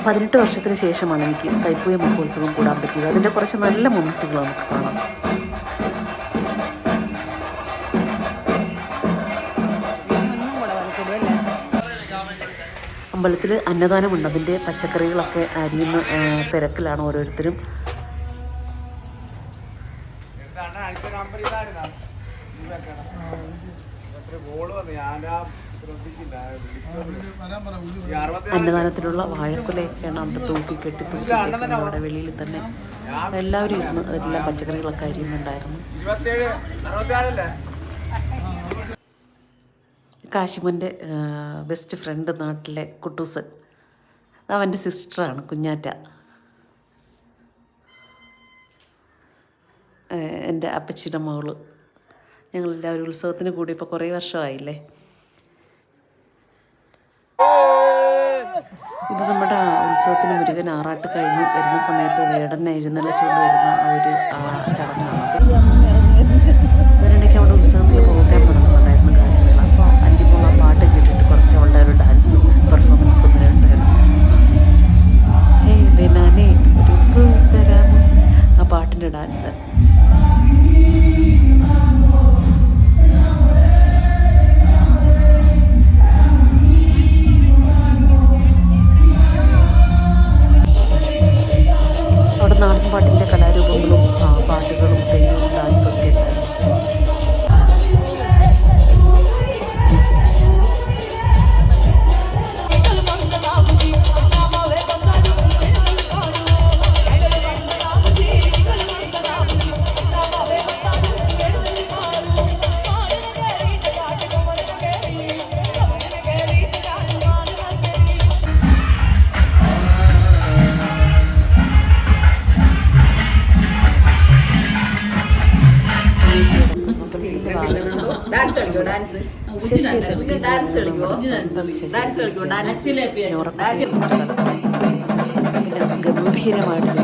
18 വർഷത്തിന് ശേഷമാണ് എനിക്ക് തൈപ്പൂയ മഹോത്സവം കൂടാൻ പറ്റിയത്. അതിൻ്റെ കുറച്ച് നല്ല മൊമെൻറ്റ്സുകൾ നമുക്ക് കാണാം. അമ്പലത്തിൽ അന്നദാനമുണ്ട്. അതിൻ്റെ പച്ചക്കറികളൊക്കെ അരിയുന്ന തിരക്കിലാണ് ഓരോരുത്തരും. അന്നദാനത്തിനുള്ള വാഴക്കുലയൊക്കെയാണ് അവിടെ തൂക്കി അവിടെ വെളിയിൽ തന്നെ എല്ലാവരും ഇരുന്ന് എല്ലാം പച്ചക്കറികളൊക്കെ അരിയുന്നുണ്ടായിരുന്നു. കാശിമോൻ്റെ ബെസ്റ്റ് ഫ്രണ്ട് നാട്ടിലെ കുട്ടൂസൻ, അവൻ്റെ സിസ്റ്ററാണ് കുഞ്ഞാറ്റ. എൻ്റെ അപ്പച്ചിയുടെ മകള്. ഞങ്ങളെല്ലാവരും ഉത്സവത്തിന് കൂടി ഇപ്പോൾ കുറേ വർഷമായില്ലേ. ഇത് നമ്മുടെ ഉത്സവത്തിന് മുരുകൻ ആറാട്ട് കഴിഞ്ഞ് വരുന്ന സമയത്ത് വേടനെ എഴുന്നള്ളിച്ചുകൊണ്ട് വരുന്ന ഒരു ചടങ്ങാണത്. അതിനിടയ്ക്ക് അവിടെ ഉത്സവത്തിൽ പ്രോഗ്രാം നടക്കുന്നുണ്ടായിരുന്നു, ഗാനമേള. അപ്പോൾ അന്റിമോൾ ആ പാട്ട് കേട്ടിട്ട് കുറച്ച് അവളുടെ ഒരു ഡാൻസ് പെർഫോമൻസ് ഉണ്ടായിരുന്നു. ബനാനേ ഒരു തരാമോ, ആ പാട്ടിൻ്റെ ഡാൻസ്. അവിടെ നാടൻ പാട്ടിൻ്റെ കലാരൂപങ്ങളും പാട്ടുകളും തെയ്യവും ഡാൻസും ഒക്കെ ഉണ്ടായിരുന്നു. ഗംഭീരമായിട്ട്